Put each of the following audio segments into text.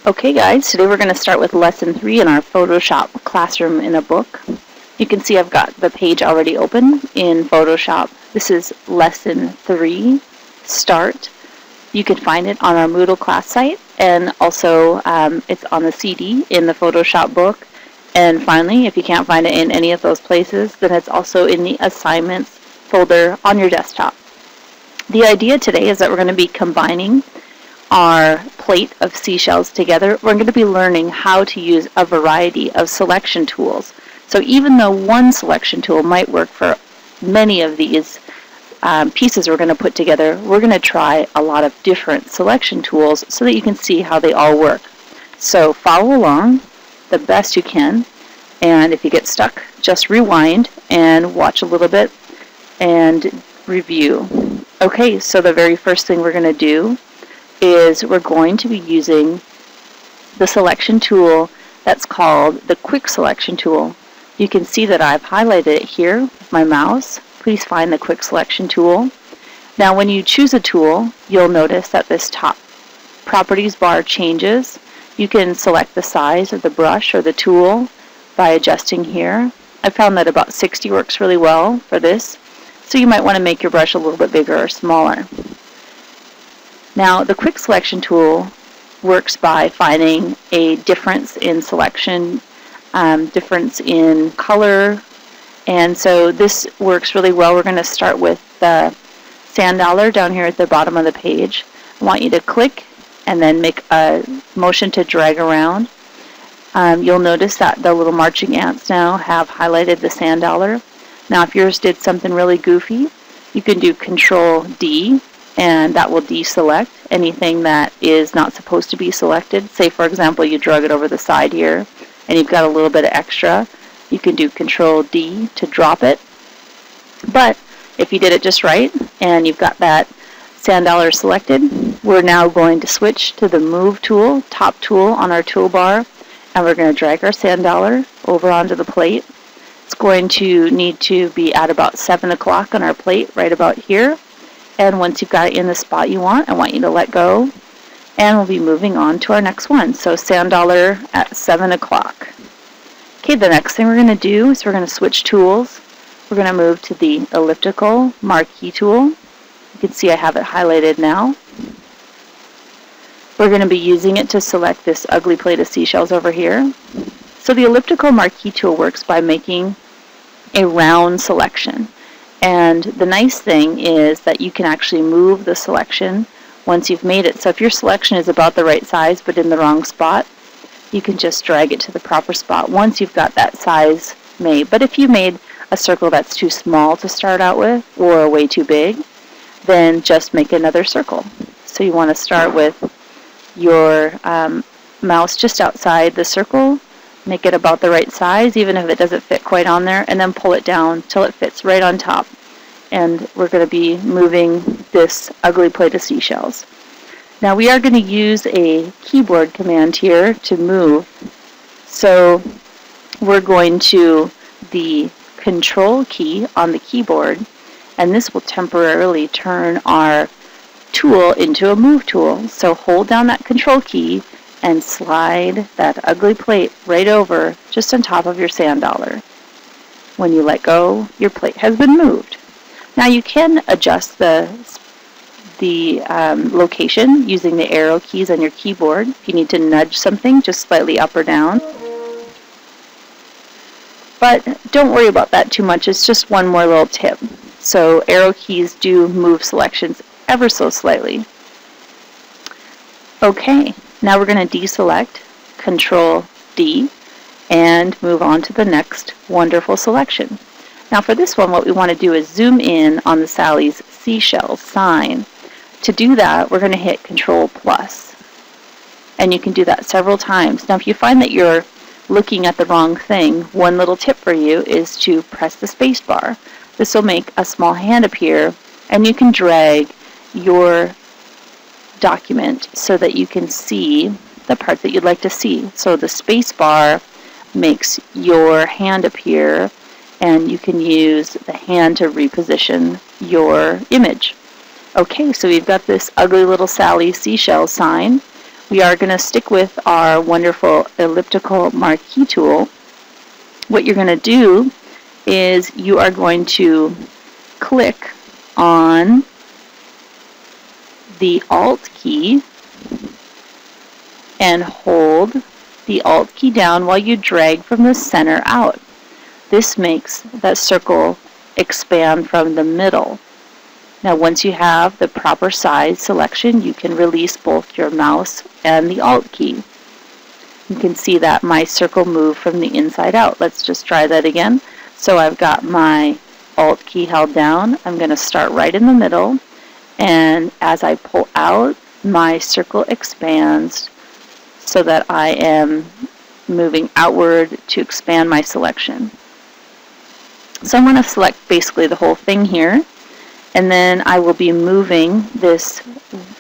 Okay guys, today we're going to start with lesson 3 in our Photoshop classroom in a book. You can see I've got the page already open in Photoshop. This is lesson 3, start. You can find it on our Moodle class site, and also it's on the CD in the Photoshop book. And finally, if you can't find it in any of those places, then it's also in the assignments folder on your desktop. The idea today is that we're going to be combining our plate of seashells together. We're going to be learning how to use a variety of selection tools. So even though one selection tool might work for many of these pieces we're going to put together, we're going to try a lot of different selection tools so that you can see how they all work. So follow along the best you can, and if you get stuck, just rewind and watch a little bit and review. Okay, so the very first thing we're going to do is we're going to be using the selection tool that's called the Quick Selection tool. You can see that I've highlighted it here with my mouse. Please find the Quick Selection tool. Now when you choose a tool, you'll notice that this top properties bar changes. You can select the size of the brush or the tool by adjusting here. I found that about 60 works really well for this, so you might want to make your brush a little bit bigger or smaller. Now, the Quick Selection tool works by finding a difference in selection, difference in color, and so this works really well. We're going to start with the sand dollar down here at the bottom of the page. I want you to click and then make a motion to drag around. You'll notice that the little marching ants now have highlighted the sand dollar. Now, if yours did something really goofy, you can do Control D, and that will deselect anything that is not supposed to be selected. Say, for example, you drug it over the side here, and you've got a little bit of extra. You can do Control D to drop it. But if you did it just right, and you've got that sand dollar selected, we're now going to switch to the Move tool, top tool on our toolbar, and we're going to drag our sand dollar over onto the plate. It's going to need to be at about 7 o'clock on our plate, right about here. And once you've got it in the spot you want, I want you to let go, and we'll be moving on to our next one. So sand dollar at 7 o'clock. Okay, the next thing we're going to do is we're going to switch tools. We're going to move to the elliptical marquee tool. You can see I have it highlighted now. We're going to be using it to select this ugly plate of seashells over here. So the elliptical marquee tool works by making a round selection. And the nice thing is that you can actually move the selection once you've made it. So if your selection is about the right size but in the wrong spot, you can just drag it to the proper spot once you've got that size made. But if you made a circle that's too small to start out with or way too big, then just make another circle. So you want to start with your mouse just outside the circle, make it about the right size, even if it doesn't fit quite on there, and then pull it down till it fits right on top. And we're going to be moving this ugly plate of seashells. Now we are going to use a keyboard command here to move. So we're going to the Control key on the keyboard, and this will temporarily turn our tool into a move tool. So hold down that Control key and slide that ugly plate right over just on top of your sand dollar. When you let go, your plate has been moved. Now you can adjust the location using the arrow keys on your keyboard. If you need to nudge something just slightly up or down. But don't worry about that too much. It's just one more little tip. So arrow keys do move selections ever so slightly. Okay, now we're going to deselect, Control D, and move on to the next wonderful selection. Now for this one, what we want to do is zoom in on the Sally's seashell sign. To do that, we're going to hit Control plus, and you can do that several times. Now if you find that you're looking at the wrong thing, one little tip for you is to press the space bar. This will make a small hand appear, and you can drag your document so that you can see the part that you'd like to see. So the space bar makes your hand appear, and you can use the hand to reposition your image. Okay, so we've got this ugly little Sally seashell sign. we are going to stick with our wonderful elliptical marquee tool. What you're going to do is you are going to click on the Alt key and hold the Alt key down while you drag from the center out. This makes that circle expand from the middle. Now once you have the proper size selection, you can release both your mouse and the Alt key. You can see that my circle moved from the inside out. Let's just try that again. So I've got my Alt key held down. I'm going to start right in the middle, and as I pull out, my circle expands so that I am moving outward to expand my selection. So I'm going to select basically the whole thing here, and then I will be moving this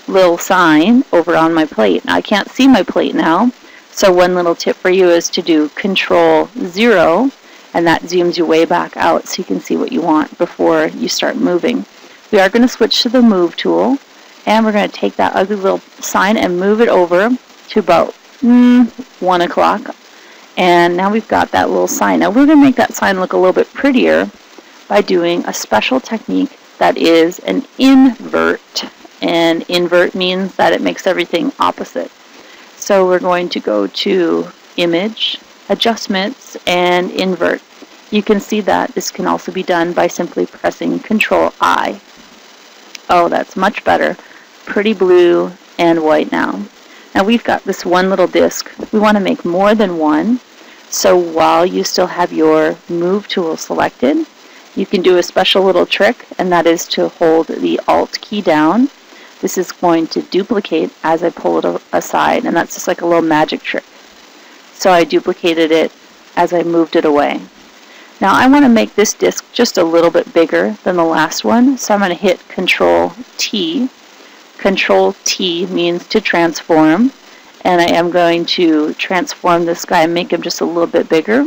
little sign over on my plate. Now, I can't see my plate now, so one little tip for you is to do Control 0, and that zooms you way back out so you can see what you want before you start moving. We are going to switch to the Move tool, and we're going to take that ugly little sign and move it over to about 1 o'clock. And now we've got that little sign. Now we're going to make that sign look a little bit prettier by doing a special technique that is an invert. And invert means that it makes everything opposite. So we're going to go to Image, Adjustments, and Invert. You can see that this can also be done by simply pressing Control-I. Oh, that's much better. Pretty blue and white now. Now we've got this one little disc. We want to make more than one. So while you still have your Move tool selected, you can do a special little trick, and that is to hold the Alt key down. This is going to duplicate as I pull it aside, and that's just like a little magic trick. So I duplicated it as I moved it away. Now I want to make this disc just a little bit bigger than the last one, so I'm going to hit Control T. Control T means to transform, and I am going to transform this guy and make him just a little bit bigger.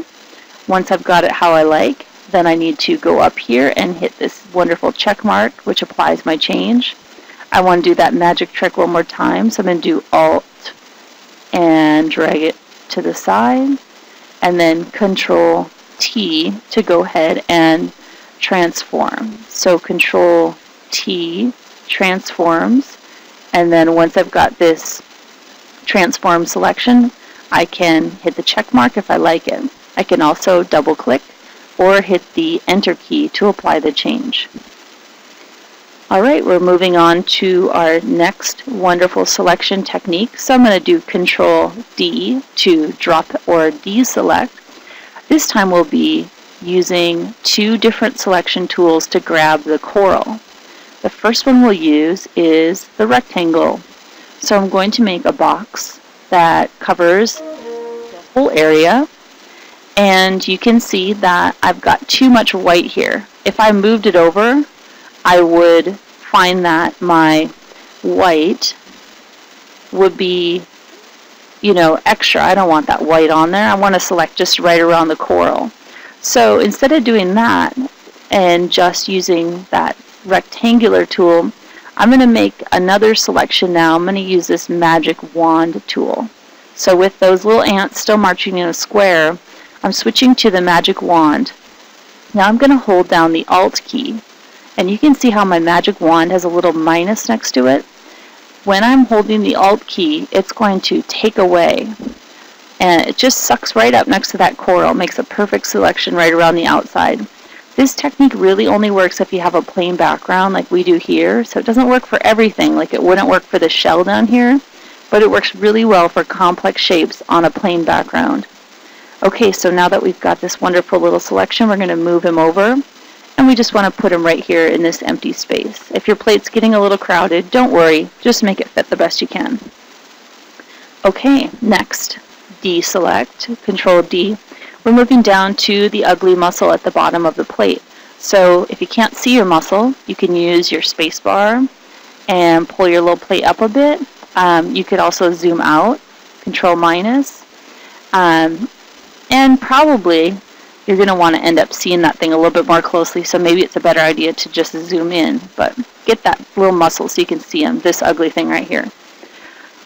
Once I've got it how I like, then I need to go up here and hit this wonderful check mark, which applies my change. I want to do that magic trick one more time, so I'm going to do Alt and drag it to the side, and then Control T to go ahead and transform. So Control T transforms, and then once I've got this transform selection, I can hit the check mark if I like it. I can also double click or hit the Enter key to apply the change. Alright, we're moving on to our next wonderful selection technique. So I'm going to do Control D to drop or deselect. This time we'll be using two different selection tools to grab the coral. The first one we'll use is the rectangle. So I'm going to make a box that covers the whole area, and you can see that I've got too much white here. If I moved it over, I would find that my white would be, extra. I don't want that white on there. I want to select just right around the coral. So instead of doing that and just using that rectangular tool, I'm going to make another selection now. I'm going to use this magic wand tool. So with those little ants still marching in a square, I'm switching to the magic wand. Now I'm going to hold down the Alt key, and you can see how my magic wand has a little minus next to it. When I'm holding the Alt key, it's going to take away, and it just sucks right up next to that coral, makes a perfect selection right around the outside. This technique really only works if you have a plain background like we do here, so it doesn't work for everything, like it wouldn't work for the shell down here, but it works really well for complex shapes on a plain background. Okay, so now that we've got this wonderful little selection, we're going to move him over, and we just want to put him right here in this empty space. If your plate's getting a little crowded, don't worry, just make it fit the best you can. Okay, next, deselect, Control D. We're moving down to the ugly muscle at the bottom of the plate. So if you can't see your muscle, you can use your space bar and pull your little plate up a bit. You could also zoom out, Control minus, and probably you're going to want to end up seeing that thing a little bit more closely, so maybe it's a better idea to just zoom in, but get that little muscle so you can see him, this ugly thing right here.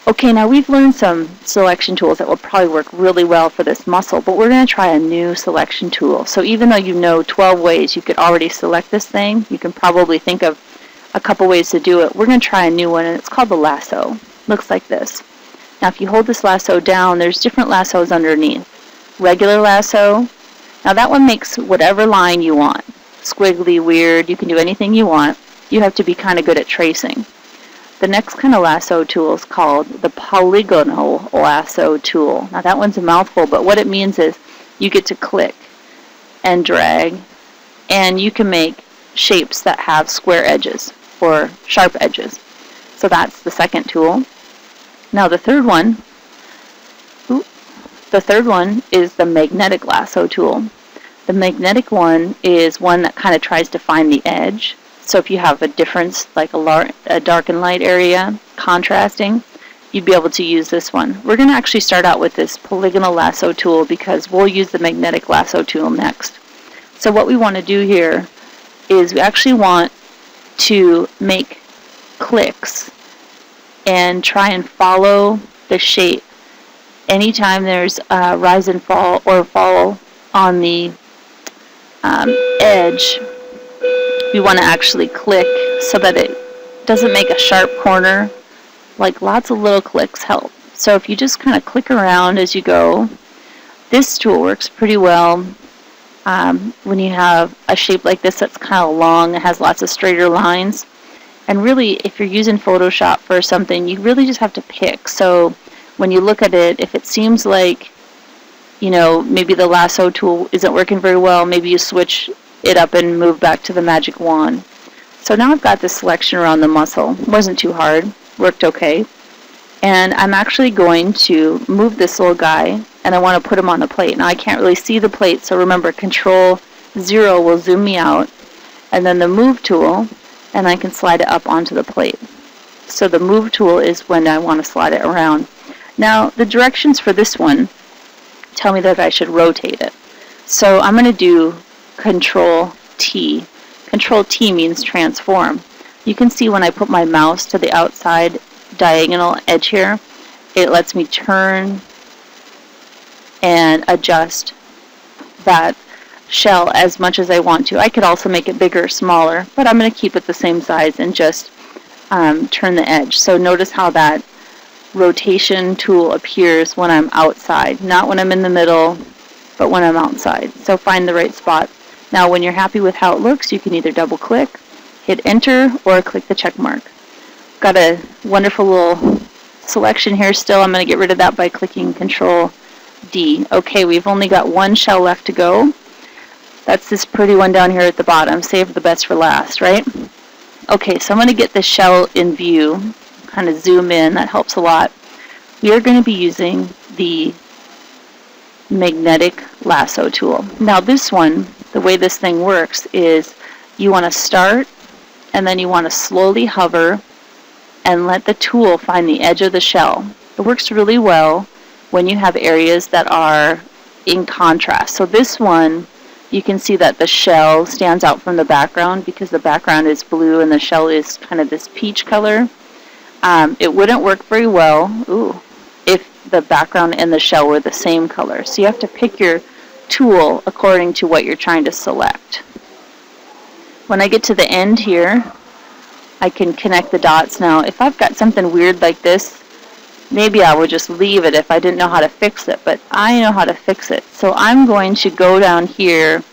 Okay, now we've learned some selection tools that will probably work really well for this mussel, but we're going to try a new selection tool. So even though you know 12 ways you could already select this thing, you can probably think of a couple ways to do it. We're going to try a new one, and it's called the lasso. Looks like this. Now if you hold this lasso down, there's different lassos underneath. Regular lasso. Now that one makes whatever line you want. Squiggly, weird, you can do anything you want. You have to be kind of good at tracing. The next kind of lasso tool is called the polygonal lasso tool. Now that one's a mouthful, but what it means is you get to click and drag, and you can make shapes that have square edges or sharp edges. So that's the second tool. Now the third one is the magnetic lasso tool. The magnetic one is one that kind of tries to find the edge. So if you have a difference, like a dark and light area, contrasting, you'd be able to use this one. We're going to actually start out with this polygonal lasso tool because we'll use the magnetic lasso tool next. So what we want to do here is we actually want to make clicks and try and follow the shape. Anytime there's a rise and fall or fall on the edge, we want to actually click so that it doesn't make a sharp corner. Like lots of little clicks help. So if you just kind of click around as you go, this tool works pretty well when you have a shape like this that's kind of long, it has lots of straighter lines. And really, if you're using Photoshop for something, you really just have to pick. So when you look at it, if it seems like, you know, maybe the lasso tool isn't working very well, maybe you switch it up and move back to the magic wand. So now I've got this selection around the mussel. It wasn't too hard, worked okay. And I'm actually going to move this little guy, and I want to put him on the plate. Now I can't really see the plate, so remember, Control 0 will zoom me out, and then the move tool, and I can slide it up onto the plate. So the move tool is when I want to slide it around. Now the directions for this one tell me that I should rotate it. So I'm going to do Control T. Control T means transform. You can see when I put my mouse to the outside diagonal edge here, it lets me turn and adjust that shell as much as I want to. I could also make it bigger or smaller, but I'm going to keep it the same size and just turn the edge. So notice how that rotation tool appears when I'm outside, not when I'm in the middle, but when I'm outside. So find the right spot. Now when you're happy with how it looks, you can either double click, hit enter, or click the check mark. Got a wonderful little selection here still. I'm going to get rid of that by clicking Control D. Okay, we've only got one shell left to go. That's this pretty one down here at the bottom. Save the best for last, right? Okay, so I'm going to get the shell in view, kind of zoom in. That helps a lot. We are going to be using the magnetic lasso tool. Now this one, the way this thing works is you want to start and then you want to slowly hover and let the tool find the edge of the shell. It works really well when you have areas that are in contrast. So this one, you can see that the shell stands out from the background because the background is blue and the shell is kind of this peach color. It wouldn't work very well if the background and the shell were the same color. So you have to pick your tool according to what you're trying to select. When I get to the end here, I can connect the dots. Now, if I've got something weird like this, maybe I would just leave it if I didn't know how to fix it, but I know how to fix it. So I'm going to go down here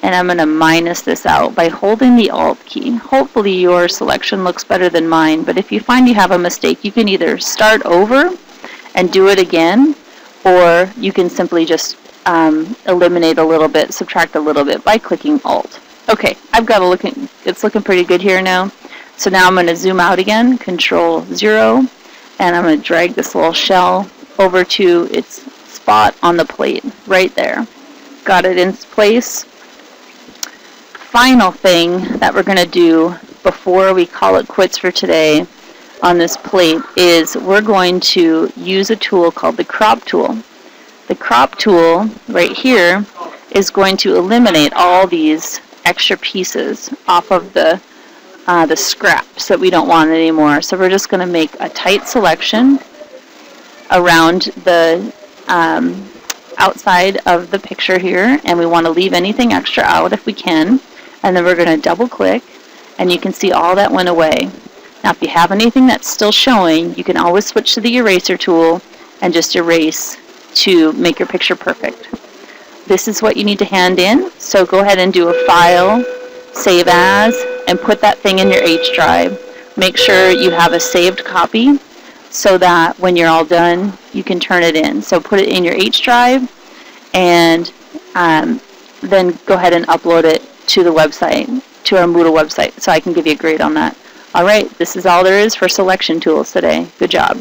and I'm going to minus this out by holding the Alt key. Hopefully your selection looks better than mine, but if you find you have a mistake, you can either start over and do it again, or you can simply just eliminate a little bit, subtract a little bit by clicking Alt. Okay, it's looking pretty good here now. So now I'm going to zoom out again, Control 0, and I'm going to drag this little shell over to its spot on the plate, right there. Got it in place. Final thing that we're going to do before we call it quits for today on this plate is we're going to use a tool called the crop tool. The crop tool right here is going to eliminate all these extra pieces off of the scraps that we don't want anymore. So we're just going to make a tight selection around the outside of the picture here, and we want to leave anything extra out if we can. And then we're going to double click, and you can see all that went away. Now if you have anything that's still showing, you can always switch to the eraser tool and just erase to make your picture perfect. This is what you need to hand in, so go ahead and do a file, save as, and put that thing in your H drive. Make sure you have a saved copy so that when you're all done, you can turn it in. So put it in your H drive, and then go ahead and upload it to the website, to our Moodle website, so I can give you a grade on that. All right, this is all there is for selection tools today. Good job.